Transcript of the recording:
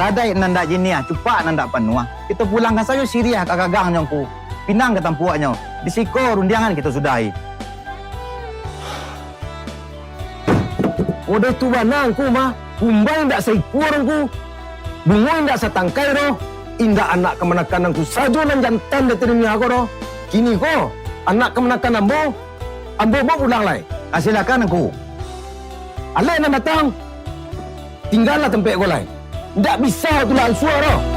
Baradai nanda jinia, cupak nanda panua. Kita pulangkan saja Syria ke gagangnya ku. Pinang ke tampuaknya. Di siko rundiangan kita sudahi. Udah tu banang ku mah. Kumbang ndak say kurang ku. Bungoy ndak sa tangkay ro. Inda anak kemenakan ku sajo nan jantan de terima aku ro. Kini ko anak kemenakan ambo mo ulang lai. Silakan aku. Alay na datang. Tinggallah tempat ko lai. Ndak bisa tu lah suara.